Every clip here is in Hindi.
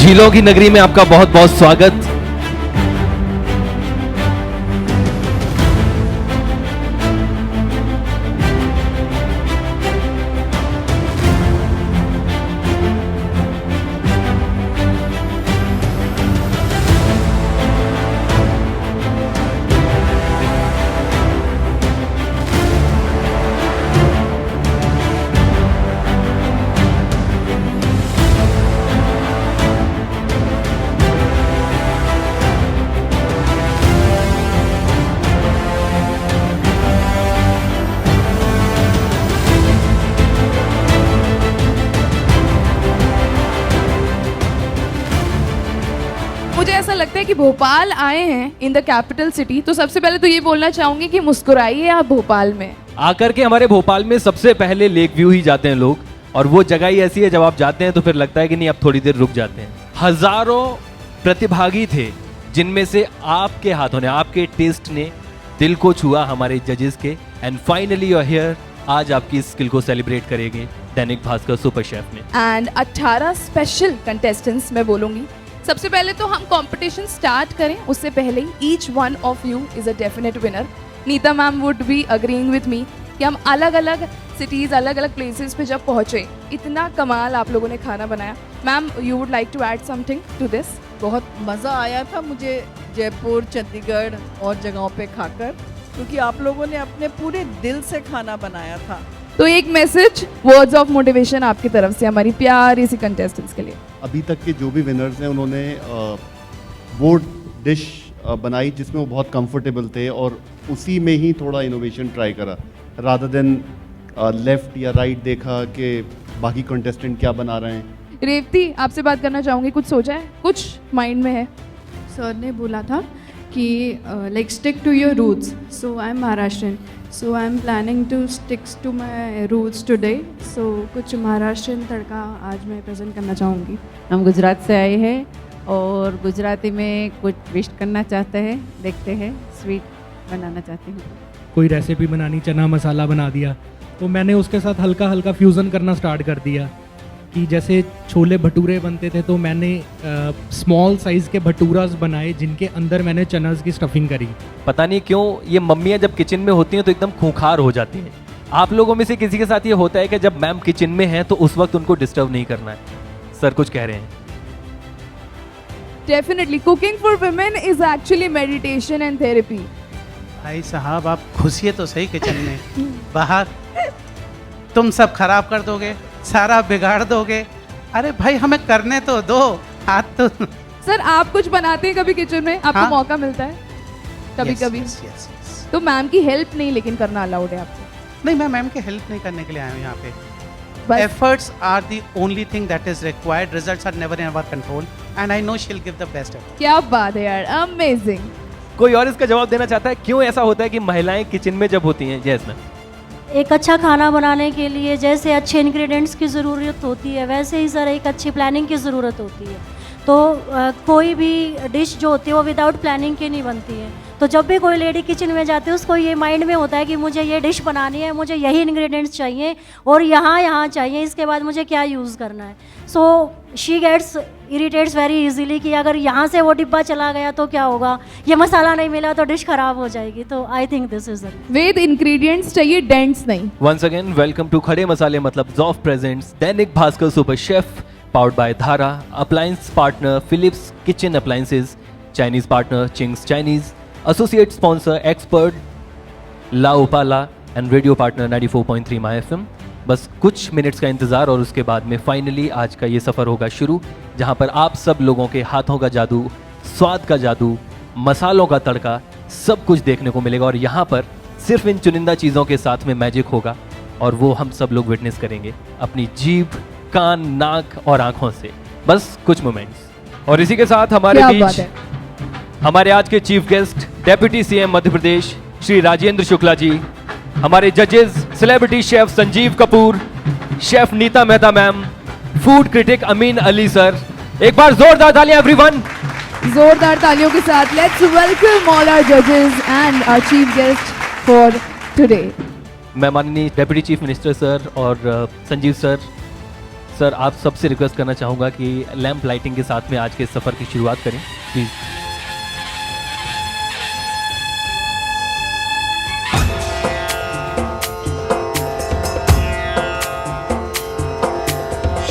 झीलों की नगरी में आपका बहुत बहुत स्वागत। मुझे ऐसा लगता है कि भोपाल आए हैं इन द कैपिटल सिटी, तो सबसे पहले तो ये बोलना चाहूंगी कि मुस्कुराइए आप भोपाल में। आकर के हमारे भोपाल में सबसे पहले लेक व्यू ही जाते हैं लोग, और वो जगह ही ऐसी है जब आप जाते हैं तो फिर लगता है कि नहीं अब थोड़ी देर रुक जाते हैं। हजारों प्रतिभागी थे जिनमें से आपके हाथों ने, आपके टेस्ट ने दिल को छुआ हमारे जजेस के, and finally you are here. आज आपकी स्किल को सेलिब्रेट करेंगे दैनिक भास्कर सुपर शेफ में। एंड 18 स्पेशल कंटेस्टेंट्स मैं बोलूंगी। सबसे पहले तो हम कंपटीशन स्टार्ट करें उससे पहले ही each one of you is a definite winner. Neeta ma'am would be agreeing with me कि हम अलग अलग सिटीज़, अलग अलग प्लेसेस पे जब पहुँचे, इतना कमाल आप लोगों ने खाना बनाया। Ma'am, you would like to add something to this? बहुत मज़ा आया था मुझे जयपुर, चंडीगढ़ और जगहों पे खाकर, क्योंकि आप लोगों ने अपने पूरे दिल से खाना बनाया था। तो एक मैसेज, वर्ड्स ऑफ मोटिवेशन आपकी तरफ से हमारी प्यारी सी कंटेस्टेंट्स के लिए। अभी तक के जो भी विनर्स हैं उन्होंने वो डिश बनाई जिसमें वो बहुत कंफर्टेबल थे और उसी में ही थोड़ा इनोवेशन ट्राई करा, रादर देन लेफ्ट या राइट देखा कि बाकी कंटेस्टेंट क्या बना रहे हैं। रेवती, आपसे बात करना चाहूँगी, कुछ सोचा है, कुछ माइंड में है? सर ने बोला था कि like stick to your roots, so I am Maharashtrian, so I am planning to sticks to my roots today, so कुछ महाराष्ट्रियन तड़का आज मैं प्रेजेंट करना चाहूँगी। हम गुजरात से आए हैं और गुजराती में कुछ विश करना चाहते हैं, देखते हैं, स्वीट बनाना चाहती हूँ। कोई रेसिपी बनानी, चना मसाला बना दिया, तो मैंने उसके साथ हल्का हल्का फ्यूज़न करना स्टार्ट कर दिया कि जैसे छोले भटूरे बनते थे तो मैंने स्मॉल साइज़ के भटूरास बनाए जिनके अंदर मैंने चनास की स्टफिंग करी। पता नहीं क्यों ये मम्मियाँ जब किचन में होती हैं तो एकदम खूंखार हो जाती हैं। आप लोगों में से किसी के साथ ये होता है कि जब मैम किचन में हैं तो उस वक्त उनको डिस्टर्ब नहीं करना है? सर कुछ कह रहे हैं। Definitely cooking for women is actually meditation and therapy. भाई साहब, आप घुसिए तो सही किचन में, बाहर तुम सब खराब कर दोगे, सारा बिगाड़ दोगे। अरे भाई हमें करने तो दो, हाथ तो। सर, आप कुछ बनाते हैं कभी किचन में? आपको हाँ? मौका मिलता है कभी कभी? yes. तो मैम की हेल्प नहीं लेकिन करना अलाउड है आपको? नहीं, मैं मैम की हेल्प नहीं करने के लिए आया हूँ यहाँ पे। बस Efforts are the only thing that is required. Results are never in our control, and I know she'll give the best effort. क्या बात है यार, अमेजिंग। कोई और इसका जवाब देना चाहता है? क्यों ऐसा होता है कि महिलाएं किचन में जब होती हैं? जैस मैम, एक अच्छा खाना बनाने के लिए जैसे अच्छे इंग्रेडिएंट्स की ज़रूरत होती है, वैसे ही सर एक अच्छी प्लानिंग की ज़रूरत होती है। तो कोई भी डिश जो होती है वो विदाउट प्लानिंग की नहीं बनती है। तो जब भी कोई लेडी किचन में जाती है उसको ये माइंड में होता है कि मुझे ये डिश बनानी है, मुझे यही इंग्रेडिएंट्स चाहिए और यहाँ चाहिए, इसके बाद मुझे क्या यूज़ करना है। So she gets irritates very easily कि अगर यहाँ से वो डिब्बा चला गया तो क्या होगा, ये मसाला नहीं मिला तो डिश खराब हो जाएगी। तो I think this is it. With ingredients चाहिए, डेंट्स नहीं। वंस अगेन वेलकम टू खड़े मसाले मतलब Zoff presents Dainik Bhaskar super chef, powered by Dhara, appliance partner Philips kitchen appliances, Chinese partner Ching's Chinese, associate sponsor expert La Opala and radio partner 94.3 my FM. बस कुछ मिनट्स का इंतज़ार और उसके बाद में फाइनली आज का ये सफ़र होगा शुरू, जहाँ पर आप सब लोगों के हाथों का जादू, स्वाद का जादू, मसालों का तड़का, सब कुछ देखने को मिलेगा। और यहाँ पर सिर्फ इन चुनिंदा चीज़ों के साथ में मैजिक होगा और वो हम सब लोग विटनेस करेंगे अपनी जीभ, कान, नाक और आँखों से, बस कुछ मोमेंट्स। और इसी के साथ हमारे बीच हमारे आज के chief guest deputy CM Madhya Pradesh Shri Rajendra Shukla ji, हमारे जजेस celebrity chef Sanjeev Kapoor, chef Neeta Mehta ma'am, food critic Amin Ali sir. एक बार जोरदार तालियां एवरीवन। जोरदार तालियों के साथ लेट्स वेलकम ऑल आवर जजेस and our chief guest for today. मैं माननीय डेप्यूटी चीफ मिनिस्टर सर और संजीव सर सर आप सबसे रिक्वेस्ट करना चाहूँगा कि लैंप लाइटिंग के साथ में आज के सफ़र की शुरुआत करें प्लीज़।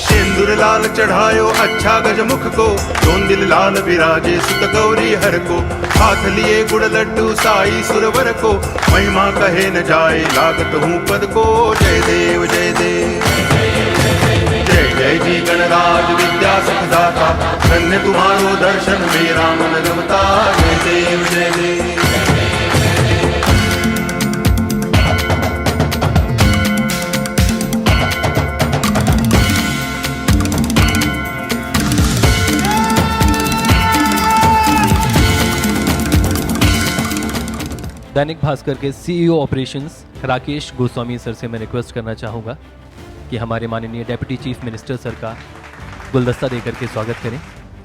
सिंदूर लाल चढ़ायो अच्छा गजमुख को, जोंदिल लाल विराजे सुत गौरी हर को, हाथ लिए गुड़ लड्डू साई सुरवर को, महिमा कहे न जाए लागत हूँ पद को। जय देव जय देव जय जय जी गणराज विद्या सुखदाता, धन्य तुम्हारो दर्शन मेरा मन रमता। जय देव जय देव। दैनिक भास्कर के CEO operations Rakesh Goswami sir से मैं रिक्वेस्ट करना चाहूँगा कि हमारे माननीय डेप्यूटी चीफ मिनिस्टर सर का गुलदस्ता देकर के स्वागत करें।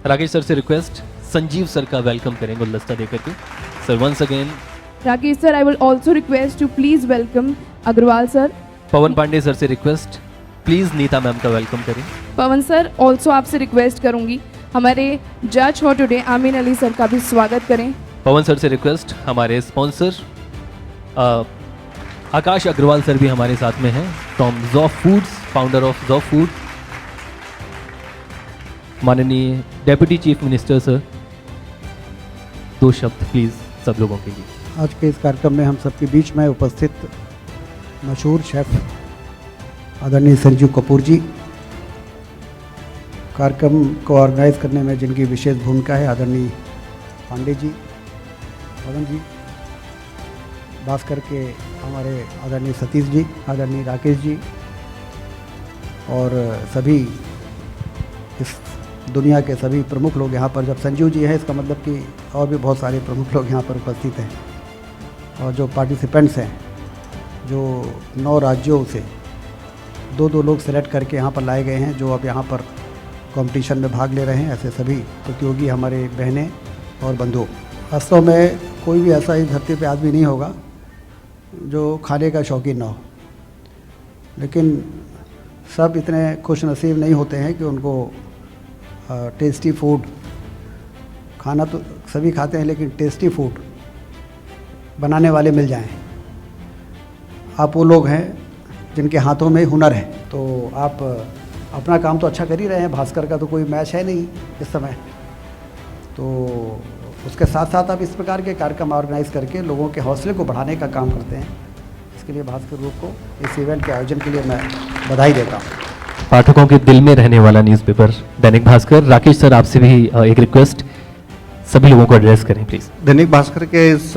राकेश सर से रिक्वेस्ट संजीव सर का वेलकम करें गुलदस्ता देकर के। Sir once again Rakesh sir, I will also request to please welcome Agrawal sir. Pawan Pandey sir से रिक्वेस्ट प्लीज़ नीता मैम का वेलकम करें। पवन सर ऑल्सो आपसे रिक्वेस्ट करूंगी हमारे जज फॉर टुडे आमीन अली सर का भी स्वागत करें। पवन सर से रिक्वेस्ट हमारे स्पॉन्सर आकाश अग्रवाल सर भी हमारे साथ में हैं from Zoff foods, founder of Zoff food. माननीय डेप्यूटी चीफ मिनिस्टर सर 2 शब्द प्लीज़ सब लोगों के लिए। आज के इस कार्यक्रम में हम सबके बीच में उपस्थित मशहूर शेफ़ आदरणीय संजीव कपूर जी, कार्यक्रम को ऑर्गेनाइज करने में जिनकी विशेष भूमिका है आदरणीय पांडे जी, पवन जी, भास्कर के हमारे आदरणीय सतीश जी, आदरणीय राकेश जी और सभी इस दुनिया के सभी प्रमुख लोग यहाँ पर। जब संजीव जी हैं इसका मतलब कि और भी बहुत सारे प्रमुख लोग यहाँ पर उपस्थित हैं और जो पार्टिसिपेंट्स हैं जो 9 राज्यों से 2-2 लोग सेलेक्ट करके यहाँ पर लाए गए हैं जो अब यहाँ पर कंपटीशन में भाग ले रहे हैं। ऐसे सभी प्रतियोगी हमारे बहनें और बंधु। वास्तव में कोई भी ऐसा इस धरती पे आदमी नहीं होगा जो खाने का शौकीन ना हो, लेकिन सब इतने खुश नसीब नहीं होते हैं कि उनको टेस्टी फूड खाना तो सभी खाते हैं लेकिन टेस्टी फूड बनाने वाले मिल जाएं। आप वो लोग हैं जिनके हाथों में हुनर है। तो आप अपना काम तो अच्छा कर ही रहे हैं, भास्कर का तो कोई मैच है नहीं इस समय, तो उसके साथ साथ आप इस प्रकार के कार्यक्रम ऑर्गेनाइज करके लोगों के हौसले को बढ़ाने का काम करते हैं। इसके लिए भास्कर ग्रुप को इस इवेंट के आयोजन के लिए मैं बधाई देता हूँ। पाठकों के दिल में रहने वाला न्यूज़पेपर दैनिक भास्कर। राकेश सर आपसे भी एक रिक्वेस्ट, सभी लोगों को एड्रेस करें प्लीज़। दैनिक भास्कर के इस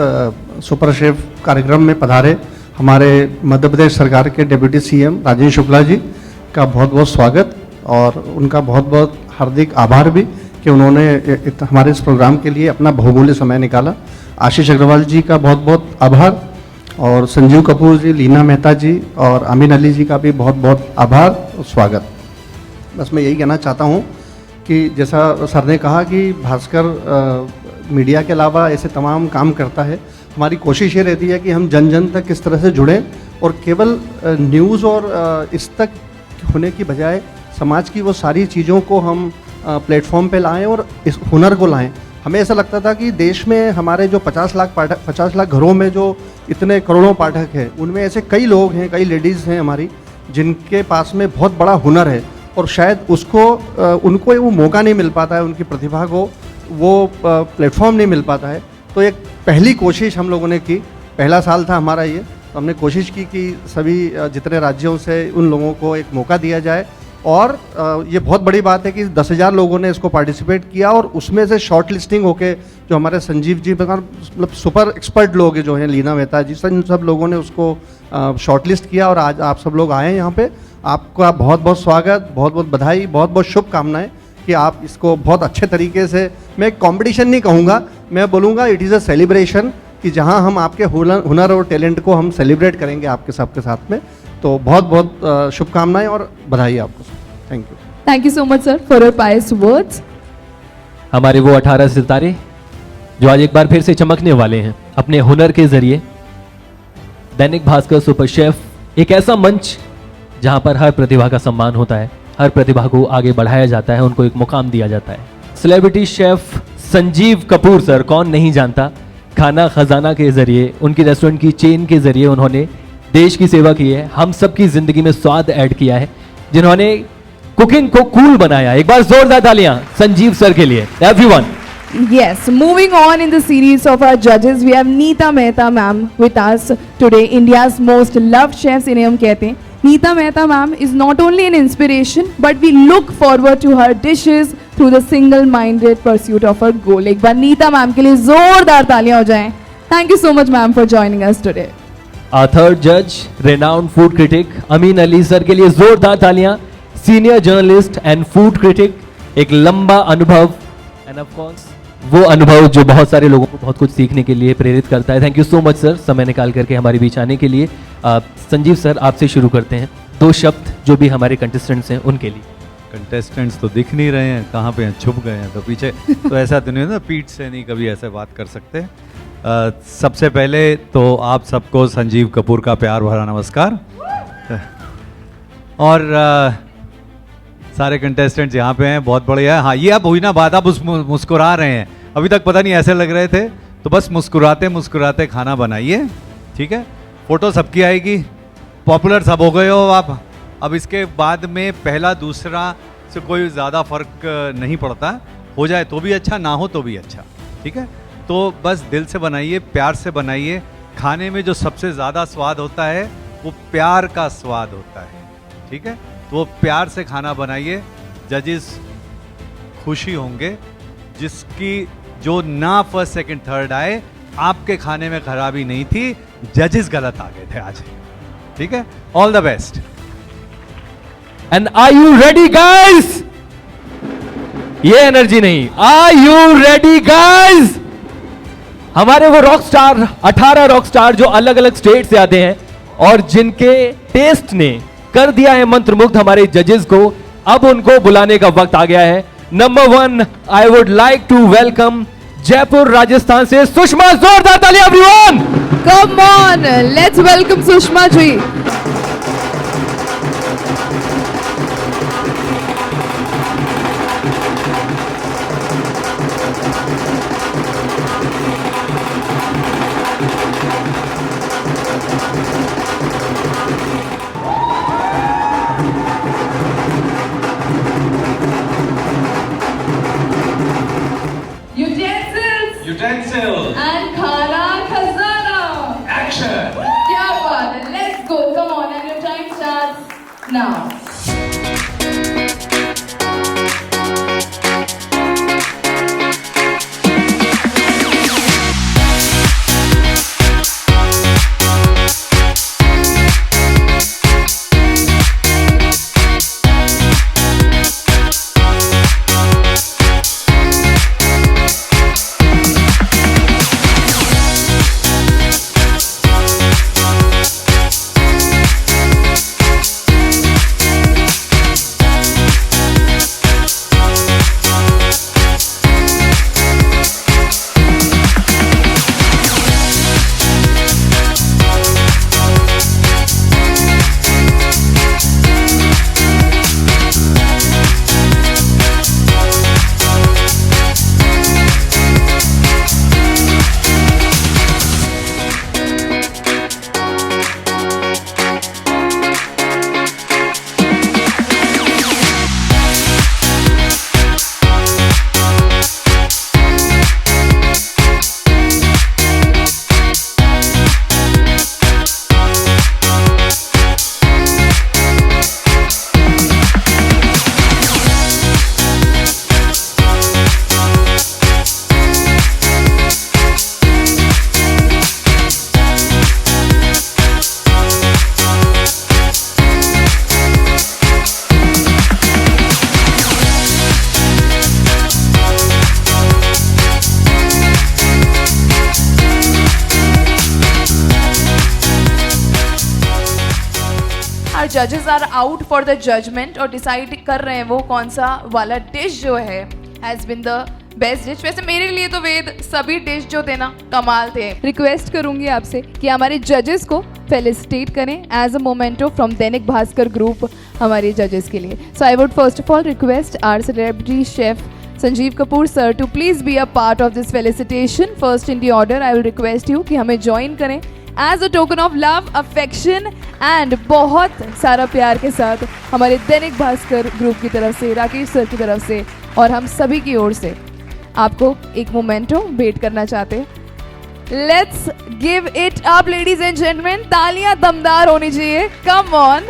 सुपर शेफ कार्यक्रम में पधारे हमारे मध्य प्रदेश सरकार के डिप्टी सीएम राजेश शुक्ला जी का बहुत बहुत स्वागत और उनका बहुत बहुत हार्दिक आभार भी कि उन्होंने हमारे इस प्रोग्राम के लिए अपना बहुमूल्य समय निकाला। आशीष अग्रवाल जी का बहुत बहुत आभार और संजीव कपूर जी, लीना मेहता जी और आमीन अली जी का भी बहुत बहुत आभार और स्वागत। बस मैं यही कहना चाहता हूँ कि जैसा सर ने कहा कि भास्कर मीडिया के अलावा ऐसे तमाम काम करता है। हमारी कोशिश ये रहती है कि हम जन जन तक किस तरह से जुड़ें और केवल न्यूज़ और इस तक होने की बजाय समाज की वो सारी चीज़ों को हम प्लेटफॉर्म पे लाएं और इस हुनर को लाएं। हमें ऐसा लगता था कि देश में हमारे जो 50 लाख घरों में जो इतने करोड़ों पाठक हैं उनमें ऐसे कई लोग हैं, कई लेडीज़ हैं हमारी जिनके पास में बहुत बड़ा हुनर है और शायद उसको उनको वो मौका नहीं मिल पाता है, उनकी प्रतिभा को वो प्लेटफॉर्म नहीं मिल पाता है। तो एक पहली कोशिश हम लोगों ने की, पहला साल था हमारा ये, तो हमने कोशिश की कि सभी जितने राज्यों से उन लोगों को एक मौका दिया जाए और ये बहुत बड़ी बात है कि 10,000 लोगों ने इसको पार्टिसिपेट किया और उसमें से शॉर्ट लिस्टिंग होके जो हमारे संजीव जी मतलब सुपर एक्सपर्ट लोग जो हैं, लीना मेहता जी, सब लोगों ने उसको शॉर्ट लिस्ट किया और आज आप सब लोग आए यहाँ पे। आपका बहुत बहुत स्वागत, बहुत बहुत बधाई, बहुत बहुत शुभकामनाएं कि आप इसको बहुत अच्छे तरीके से, मैं कंपटीशन नहीं कहूँगा, मैं बोलूँगा इट इज़ अ सेलिब्रेशन कि जहाँ हम आपके हुनर और टैलेंट को हम सेलिब्रेट करेंगे आपके सबके साथ में। तो बहुत बहुत शुभकामनाएं और बधाई आपको। Thank you. Thank you so much sir for your pious words. हमारे वो 18 सितारे जो आज एक बार फिर से चमकने वाले हैं अपने हुनर के जरिए। दैनिक भास्कर सुपर शेफ एक ऐसा मंच जहां पर हर प्रतिभा का सम्मान होता है, हर प्रतिभा को आगे बढ़ाया जाता है, उनको एक मुकाम दिया जाता है। Celebrity chef Sanjeev Kapoor sir, कौन नहीं जानता, खाना खजाना के जरिए, उनकी रेस्टोरेंट की चेन के जरिए उन्होंने देश की सेवा की है, हम सबकी जिंदगी में स्वाद ऐड किया है, जिन्होंने कुकिंग को कूल बनाया। एक बार जोरदार तालियां संजीव सर के लिए। Everyone. Yes, moving on in the series of our judges, we have Neeta Mehta ma'am with us today, India's most loved chefs इन्हें हम कहते हैं। Neeta Mehta ma'am is not only an inspiration, but we look forward to her dishes through the single-minded pursuit of her goal. एक बार Neeta ma'am के लिए जोरदार तालियां हो जाएं। Thank you so much ma'am for joining us today. Our third judge, renowned food critic Amin Ali sir के लिए जोरदार तालियां। Senior journalist and food critic, एक लंबा अनुभव and of course वो अनुभव जो बहुत सारे लोगों को बहुत कुछ सीखने के लिए प्रेरित करता है। Thank you so much sir, समय निकाल करके हमारे बीच आने के लिए। संजीव सर, आपसे शुरू करते हैं, 2 शब्द जो भी हमारे कंटेस्टेंट्स हैं उनके लिए। कंटेस्टेंट्स तो दिख नहीं रहे हैं, कहाँ पे हैं, छुप गए हैं तो पीछे तो ऐसा तो नहीं है ना, पीठ से नहीं कभी ऐसे बात कर सकते। सबसे पहले तो आप सबको संजीव कपूर का प्यार भरा नमस्कार। और सारे कंटेस्टेंट्स यहाँ पे हैं, बहुत बढ़िया है। हाँ, ये अब हुई ना बात, आप मुस्कुरा रहे हैं, अभी तक पता नहीं ऐसे लग रहे थे, तो बस मुस्कुराते मुस्कुराते खाना बनाइए, ठीक है। फोटो सबकी आएगी, पॉपुलर सब हो गए हो आप, अब इसके बाद में पहला दूसरा से कोई ज़्यादा फर्क नहीं पड़ता, हो जाए तो भी अच्छा, ना हो तो भी अच्छा, ठीक है। तो बस दिल से बनाइए, प्यार से बनाइए। खाने में जो सबसे ज़्यादा स्वाद होता है वो प्यार का स्वाद होता है, ठीक है। तो वो प्यार से खाना बनाइए, जजेस खुशी होंगे। जिसकी जो ना फर्स्ट सेकंड थर्ड आए, आपके खाने में खराबी नहीं थी, जजेस गलत आ गए थे आज, ठीक है। All the best. And are you ready guys? ये एनर्जी नहीं, आर यू रेडी गाइस? हमारे वो रॉक स्टार, 18 रॉक स्टार जो अलग अलग स्टेट से आते हैं और जिनके टेस्ट ने कर दिया है मंत्रमुग्ध हमारे जजेस को, अब उनको बुलाने का वक्त आ गया है। Number 1, I would like to welcome Jaipur Rajasthan से सुषमा। जोरदार तालियां everyone. Come on, let's welcome Sushma ji. Utensils And खाना खजाना। action क्या बात है, let's go, come on, and your time starts now. जजेस are out for the judgement और डिसाइड कर रहे हैं वो कौन सा वाला डिश जो है has been the best dish. वैसे मेरे लिए तो वेद सभी डिश जो थे ना कमाल थे। रिक्वेस्ट करूंगी आपसे कि हमारे जजेस को फेलिसिटेट करें as a memento from Dainik Bhaskar group हमारे जजेस के लिए. So I would first of all request our celebrity chef Sanjeev Kapoor sir to please be a part of this felicitation. First in the order I will request you कि हमें ज्वाइन करें as a token of love, affection and बहुत सारा प्यार के साथ हमारे दैनिक भास्कर ग्रुप की तरफ से, राकेश सर की तरफ से और हम सभी की ओर से आपको एक मोमेंटो भेंट करना चाहते हैं. Let's give it up ladies and gentleman. तालियां दमदार होनी चाहिए. Come on.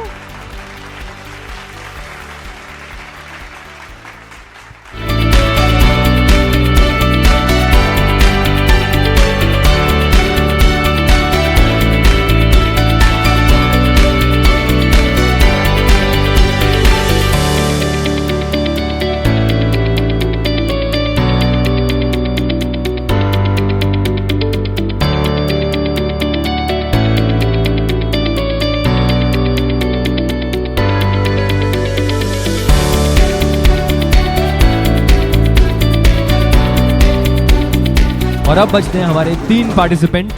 और अब बचते हैं हमारे 3 पार्टिसिपेंट.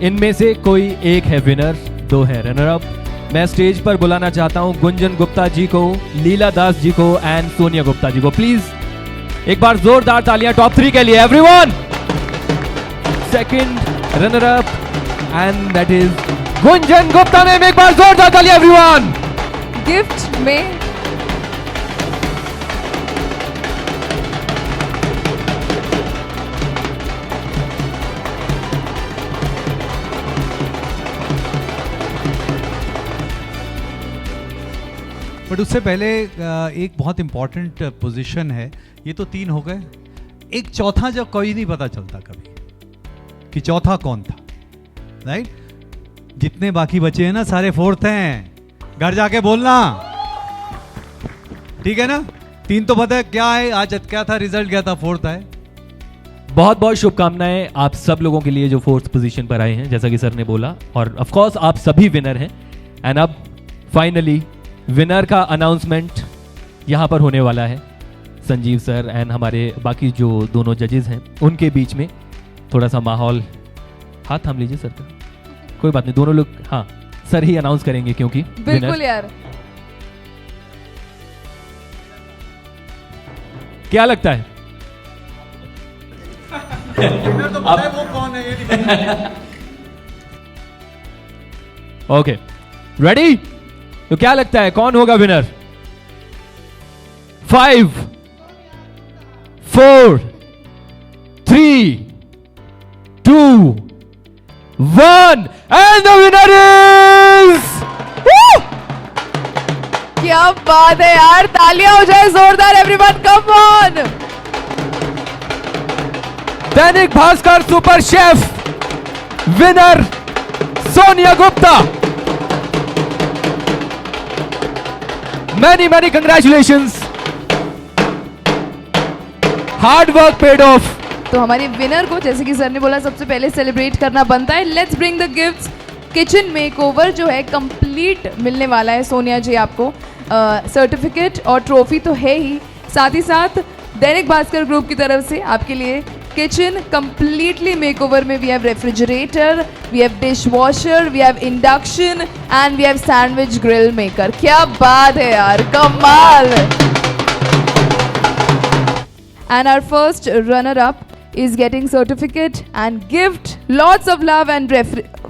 इनमें से कोई एक है विनर, 2 है रनर अप. मैं स्टेज पर बुलाना चाहता हूं गुंजन गुप्ता जी को, लीला दास जी को एंड सोनिया गुप्ता जी को. प्लीज एक बार जोरदार तालियां टॉप 3 के लिए everyone. Second runner up and that is Gunjan Gupta ma'am. एक बार जोरदार तालियां एवरीवन. गिफ्ट में बट उससे पहले एक बहुत इंपॉर्टेंट पोजीशन है. ये तो 3 हो गए, एक चौथा जब कोई नहीं पता चलता कभी कि चौथा कौन था, राइट? जितने बाकी बचे हैं ना सारे 4th हैं. घर जाके बोलना, ठीक है ना? 3 तो पता है क्या है, आज क्या था रिजल्ट, क्या था, 4th है. बहुत बहुत शुभकामनाएं आप सब लोगों के लिए जो 4th पोजीशन पर आए हैं, जैसा कि सर ने बोला. और ऑफ कोर्स आप सभी विनर हैं. एंड अब फाइनली विनर का अनाउंसमेंट यहाँ पर होने वाला है. संजीव सर एंड हमारे बाकी जो दोनों जजेस हैं उनके बीच में थोड़ा सा माहौल. हाथ थाम लीजिए सर का, कोई बात नहीं, दोनों लोग. हाँ, सर ही अनाउंस करेंगे क्योंकि बिल्कुल यार. क्या लगता है तो पता है वो कौन है, ये ओके रेडी? तो क्या लगता है कौन होगा winner? 5 4 3 2 1 and the winner is. क्या बात है यार. तालियां हो जाए जोरदार everyone. Come on. Dainik Bhaskar super chef winner Sonia Gupta. Many congratulations. Hard work paid off. तो हमारे विनर को, जैसे कि सर ने बोला, सबसे पहले सेलिब्रेट करना बनता है. Let's bring the gifts. Kitchen makeover जो है कंप्लीट मिलने वाला है सोनिया जी आपको. सर्टिफिकेट और ट्रॉफी तो है ही, साथ ही साथ दैनिक भास्कर ग्रुप की तरफ से आपके लिए किचन completely makeover में we have refrigerator, we have dishwasher, we have induction and we have sandwich grill maker. क्या बात है यार, कमाल. And our first runner up is getting certificate and gift. Lots of love and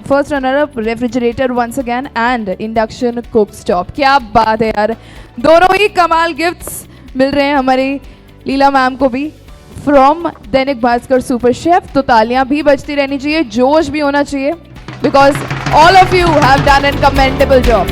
first runner up refrigerator once again and induction cook stop. क्या बात है यार, दोनों ही कमाल गिफ्ट्स मिल रहे हैं हमारी लीला मैम को भी from Dainik Bhaskar super chef. तो तालियां भी बजती रहनी चाहिए, जोश भी होना चाहिए, because all of you have done an commendable job.